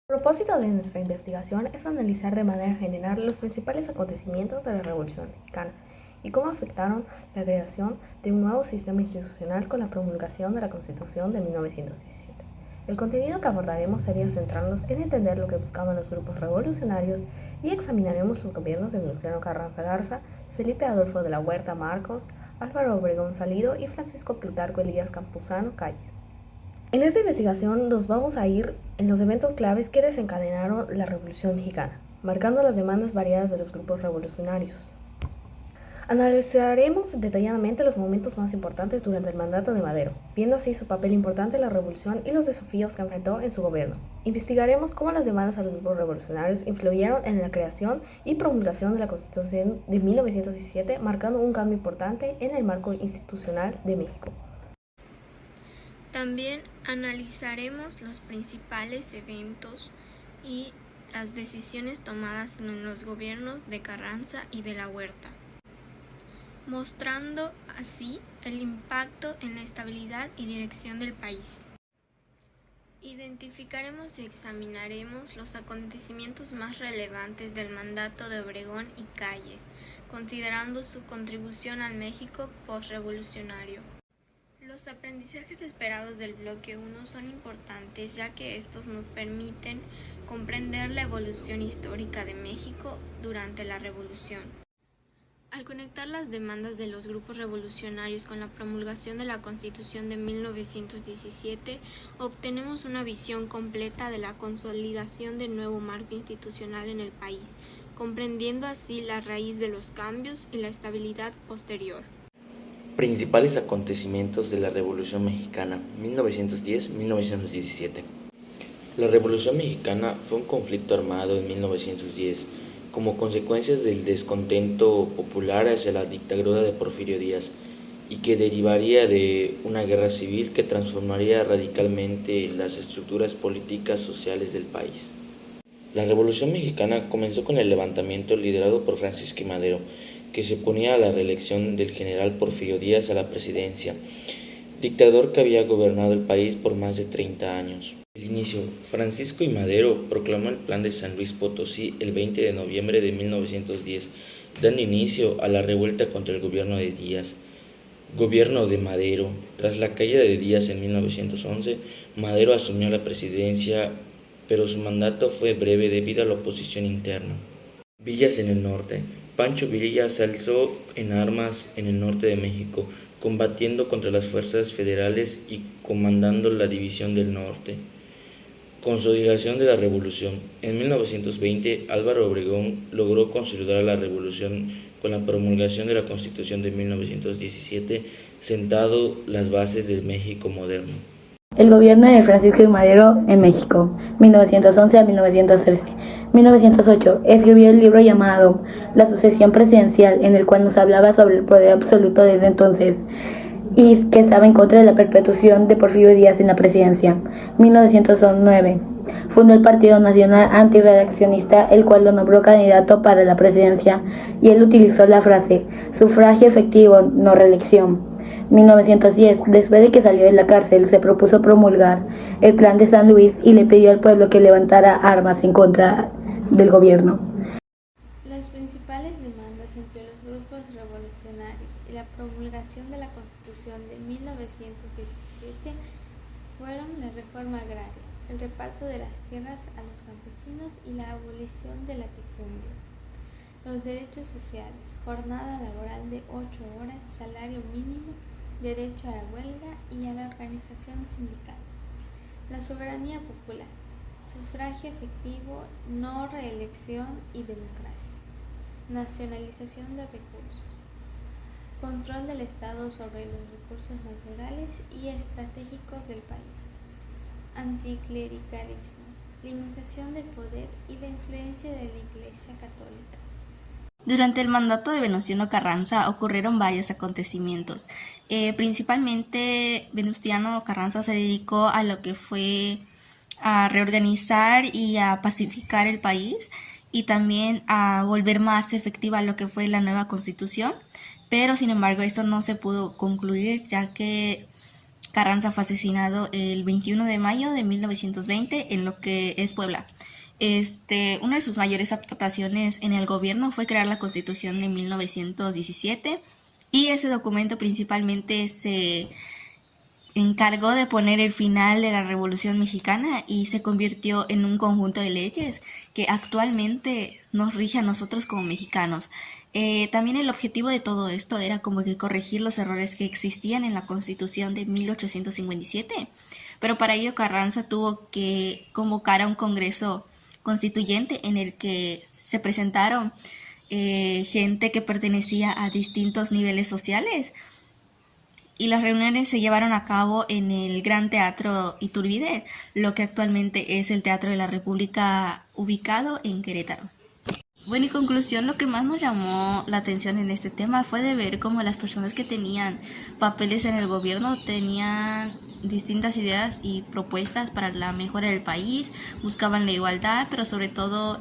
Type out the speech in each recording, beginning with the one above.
El propósito de nuestra investigación es analizar de manera general los principales acontecimientos de la Revolución Mexicana y cómo afectaron la creación de un nuevo sistema institucional con la promulgación de la Constitución de 1917. El contenido que abordaremos sería centrarnos en entender lo que buscaban los grupos revolucionarios y examinaremos los gobiernos de Venustiano Carranza Garza, Felipe Adolfo de la Huerta Marcos, Álvaro Obregón Salido y Francisco Plutarco Elías Campuzano Calles. En esta investigación nos vamos a ir en los eventos claves que desencadenaron la Revolución Mexicana, marcando las demandas variadas de los grupos revolucionarios. Analizaremos detalladamente los momentos más importantes durante el mandato de Madero, viendo así su papel importante en la revolución y los desafíos que enfrentó en su gobierno. Investigaremos cómo las demandas a los grupos revolucionarios influyeron en la creación y promulgación de la Constitución de 1917, marcando un cambio importante en el marco institucional de México. También analizaremos los principales eventos y las decisiones tomadas en los gobiernos de Carranza y de la Huerta, mostrando así el impacto en la estabilidad y dirección del país. Identificaremos y examinaremos los acontecimientos más relevantes del mandato de Obregón y Calles, considerando su contribución al México postrevolucionario. Los aprendizajes esperados del bloque 1 son importantes, ya que estos nos permiten comprender la evolución histórica de México durante la Revolución. Al conectar las demandas de los grupos revolucionarios con la promulgación de la Constitución de 1917, obtenemos una visión completa de la consolidación del nuevo marco institucional en el país, comprendiendo así la raíz de los cambios y la estabilidad posterior. Principales acontecimientos de la Revolución Mexicana, 1910-1917. La Revolución Mexicana fue un conflicto armado en 1910 como consecuencias del descontento popular hacia la dictadura de Porfirio Díaz y que derivaría de una guerra civil que transformaría radicalmente las estructuras políticas sociales del país. La Revolución Mexicana comenzó con el levantamiento liderado por Francisco I. Madero, que se oponía a la reelección del general Porfirio Díaz a la presidencia, dictador que había gobernado el país por más de 30 años. Al inicio, Francisco I. Madero proclamó el Plan de San Luis Potosí el 20 de noviembre de 1910, dando inicio a la revuelta contra el gobierno de Díaz. Gobierno de Madero. Tras la caída de Díaz en 1911, Madero asumió la presidencia, pero su mandato fue breve debido a la oposición interna. Villas en el norte. Pancho Villa se alzó en armas en el norte de México, combatiendo contra las fuerzas federales y comandando la División del Norte. Consolidación de la Revolución. En 1920, Álvaro Obregón logró consolidar la Revolución con la promulgación de la Constitución de 1917, sentando las bases del México moderno. El gobierno de Francisco I. Madero en México, 1911 a 1913. 1908, escribió el libro llamado La sucesión presidencial, en el cual nos hablaba sobre el poder absoluto desde entonces y que estaba en contra de la perpetuación de Porfirio Díaz en la presidencia. 1909, fundó el Partido Nacional Antirreeleccionista, el cual lo nombró candidato para la presidencia, y él utilizó la frase sufragio efectivo, no reelección. 1910, después de que salió de la cárcel, se propuso promulgar el Plan de San Luis y le pidió al pueblo que levantara armas en contra del gobierno. Las principales demandas entre los grupos revolucionarios y la promulgación de la Constitución de 1917 fueron la reforma agraria, el reparto de las tierras a los campesinos y la abolición del latifundio. Los derechos sociales, jornada laboral de 8 horas, salario mínimo, derecho a la huelga y a la organización sindical. La soberanía popular, sufragio efectivo, no reelección y democracia. Nacionalización de recursos. Control del Estado sobre los recursos naturales y estratégicos del país. Anticlericalismo. Limitación del poder y la influencia de la Iglesia Católica. Durante el mandato de Venustiano Carranza ocurrieron varios acontecimientos. Principalmente Venustiano Carranza se dedicó a lo que fue a reorganizar y a pacificar el país y también a volver más efectiva lo que fue la nueva constitución, pero sin embargo esto no se pudo concluir ya que Carranza fue asesinado el 21 de mayo de 1920 en lo que es Puebla. Una de sus mayores aportaciones en el gobierno fue crear la Constitución de 1917 y ese documento principalmente se encargó de poner el final de la Revolución Mexicana y se convirtió en un conjunto de leyes que actualmente nos rige a nosotros como mexicanos. También el objetivo de todo esto era como que corregir los errores que existían en la Constitución de 1857, pero para ello Carranza tuvo que convocar a un Congreso Constituyente en el que se presentaron gente que pertenecía a distintos niveles sociales y las reuniones se llevaron a cabo en el Gran Teatro Iturbide, lo que actualmente es el Teatro de la República ubicado en Querétaro. Bueno, y conclusión, lo que más nos llamó la atención en este tema fue de ver cómo las personas que tenían papeles en el gobierno tenían distintas ideas y propuestas para la mejora del país, buscaban la igualdad, pero sobre todo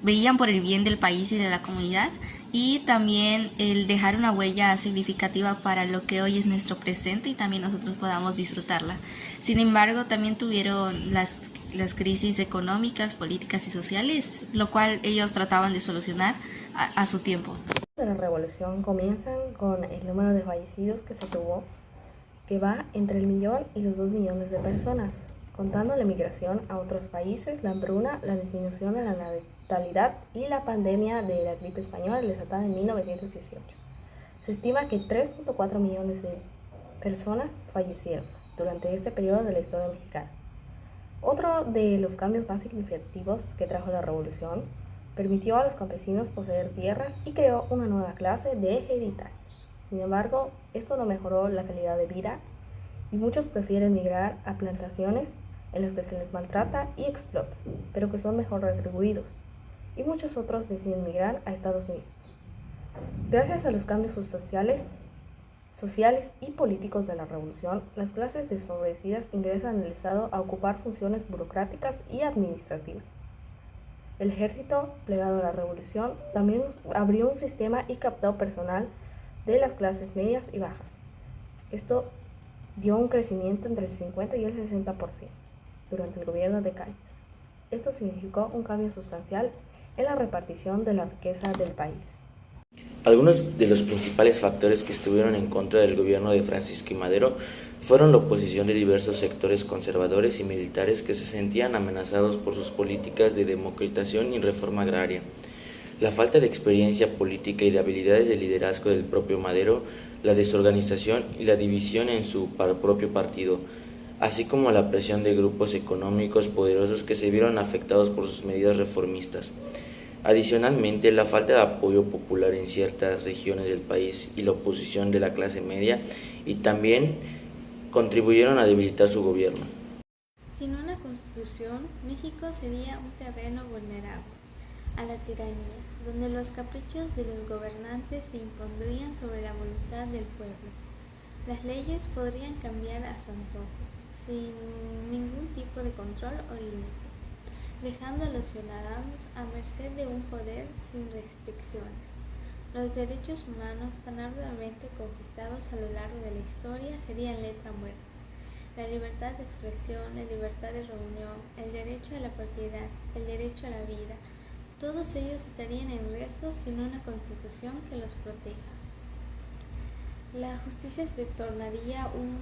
veían por el bien del país y de la comunidad, y también el dejar una huella significativa para lo que hoy es nuestro presente y también nosotros podamos disfrutarla. Sin embargo, también tuvieron las crisis económicas, políticas y sociales, lo cual ellos trataban de solucionar a su tiempo. De la revolución comienzan con el número de fallecidos que se tuvo, que va entre el 1.000.000 y los 2 millones de personas, contando la emigración a otros países, la hambruna, la disminución de la natalidad y la pandemia de la gripe española desatada en 1918. Se estima que 3.4 millones de personas fallecieron durante este periodo de la historia mexicana. Otro de los cambios más significativos que trajo la revolución permitió a los campesinos poseer tierras y creó una nueva clase de hereditarios. Sin embargo, esto no mejoró la calidad de vida y muchos prefieren migrar a plantaciones en las que se les maltrata y explota, pero que son mejor retribuidos, y muchos otros deciden migrar a Estados Unidos. Gracias a los cambios sustanciales, sociales y políticos de la revolución, las clases desfavorecidas ingresan al Estado a ocupar funciones burocráticas y administrativas. El ejército, plegado a la revolución, también abrió un sistema y captó personal de las clases medias y bajas. Esto dio un crecimiento entre el 50 y el 60% durante el gobierno de Calles. Esto significó un cambio sustancial en la repartición de la riqueza del país. Algunos de los principales factores que estuvieron en contra del gobierno de Francisco I. Madero fueron la oposición de diversos sectores conservadores y militares que se sentían amenazados por sus políticas de democratización y reforma agraria, la falta de experiencia política y de habilidades de liderazgo del propio Madero, la desorganización y la división en su propio partido, así como la presión de grupos económicos poderosos que se vieron afectados por sus medidas reformistas. Adicionalmente, la falta de apoyo popular en ciertas regiones del país y la oposición de la clase media y también contribuyeron a debilitar su gobierno. Sin una constitución, México sería un terreno vulnerable a la tiranía, donde los caprichos de los gobernantes se impondrían sobre la voluntad del pueblo. Las leyes podrían cambiar a su antojo, sin ningún tipo de control o límite, dejando a los ciudadanos a merced de un poder sin restricciones. Los derechos humanos tan arduamente conquistados a lo largo de la historia serían letra muerta. La libertad de expresión, la libertad de reunión, el derecho a la propiedad, el derecho a la vida, todos ellos estarían en riesgo sin una constitución que los proteja. La justicia se tornaría un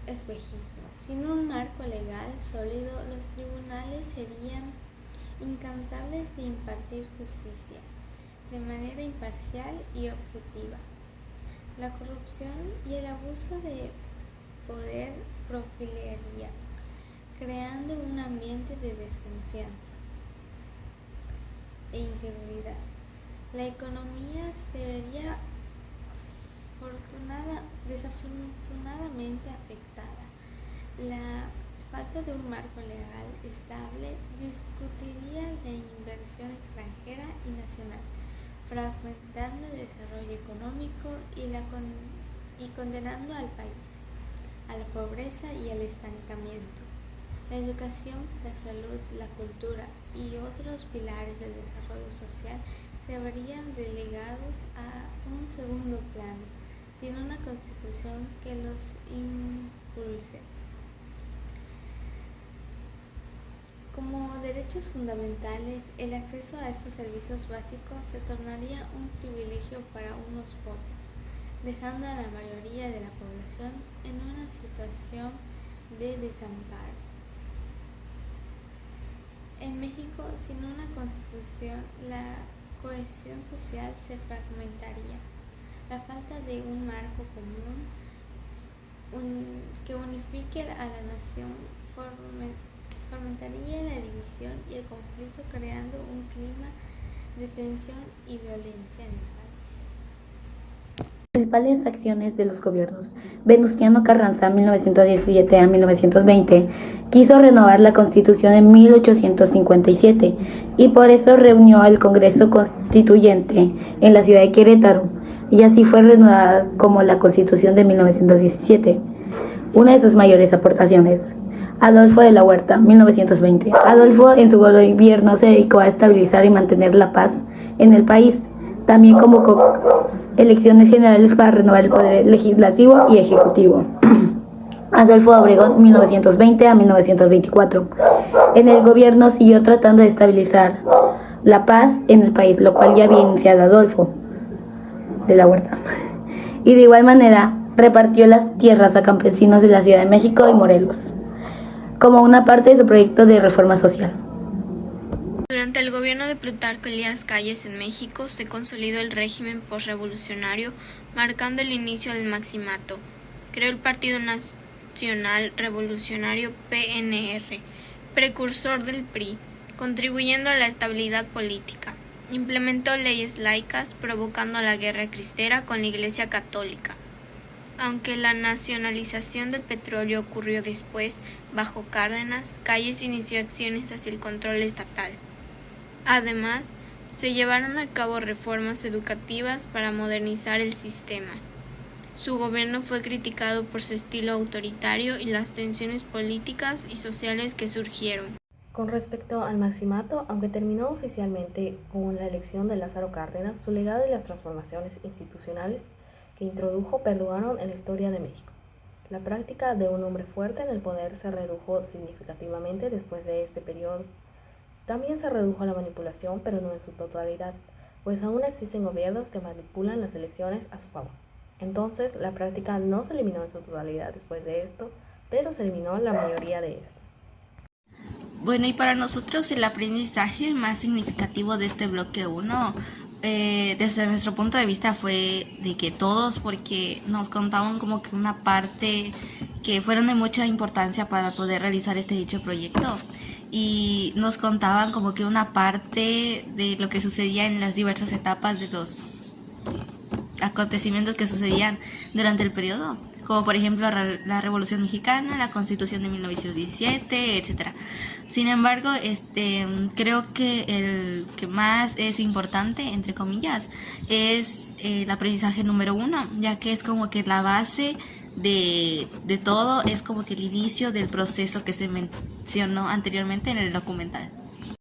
espejismo. Sin un marco legal sólido, los tribunales serían incansables de impartir justicia de manera imparcial y objetiva. La corrupción y el abuso de poder proliferaría, creando un ambiente de desconfianza e inseguridad. La economía se vería desafortunadamente afectada. La falta de un marco legal estable discutiría la inversión extranjera y nacional, fragmentando el desarrollo económico y condenando al país a la pobreza y al estancamiento. La educación, la salud, la cultura y otros pilares del desarrollo social se verían relegados a un segundo plano, sin una constitución que los impulse. Como derechos fundamentales, el acceso a estos servicios básicos se tornaría un privilegio para unos pocos, dejando a la mayoría de la población en una situación de desamparo. En México, sin una constitución, la cohesión social se fragmentaría. La falta de un marco común que unifique a la nación fomentaría la división y el conflicto, creando un clima de tensión y violencia en el país. Principales acciones de los gobiernos. Venustiano Carranza, 1917 a 1920, quiso renovar la Constitución en 1857 y por eso reunió el Congreso Constituyente en la ciudad de Querétaro, y así fue renovada como la Constitución de 1917. Una de sus mayores aportaciones. Adolfo de la Huerta, 1920. Adolfo en su gobierno se dedicó a estabilizar y mantener la paz en el país. También convocó elecciones generales para renovar el poder legislativo y ejecutivo. Adolfo Obregón, 1920 a 1924. En el gobierno siguió tratando de estabilizar la paz en el país, lo cual ya había iniciado Adolfo de la Huerta. Y de igual manera repartió las tierras a campesinos de la Ciudad de México y Morelos, como una parte de su proyecto de reforma social. Durante el gobierno de Plutarco Elías Calles en México se consolidó el régimen postrevolucionario, marcando el inicio del Maximato. Creó el Partido Nacional Revolucionario PNR, precursor del PRI, contribuyendo a la estabilidad política. Implementó leyes laicas, provocando la guerra cristera con la Iglesia Católica. Aunque la nacionalización del petróleo ocurrió después, bajo Cárdenas, Calles inició acciones hacia el control estatal. Además, se llevaron a cabo reformas educativas para modernizar el sistema. Su gobierno fue criticado por su estilo autoritario y las tensiones políticas y sociales que surgieron. Con respecto al Maximato, aunque terminó oficialmente con la elección de Lázaro Cárdenas, su legado y las transformaciones institucionales que introdujo perduraron en la historia de México. La práctica de un hombre fuerte en el poder se redujo significativamente después de este periodo. También se redujo la manipulación, pero no en su totalidad, pues aún existen gobiernos que manipulan las elecciones a su favor. Entonces, la práctica no se eliminó en su totalidad después de esto, pero se eliminó la mayoría de esto. Bueno, y para nosotros el aprendizaje más significativo de este bloque 1, desde nuestro punto de vista, fue de que todos, porque nos contaban como que una parte que fueron de mucha importancia para poder realizar este dicho proyecto, y nos contaban como que una parte de lo que sucedía en las diversas etapas de los acontecimientos que sucedían durante el periodo, como por ejemplo la Revolución Mexicana, la Constitución de 1917, etcétera. Sin embargo, creo que el que más es importante, entre comillas, es el aprendizaje número 1, ya que es como que la base de todo, es como que el inicio del proceso que se mencionó anteriormente en el documental.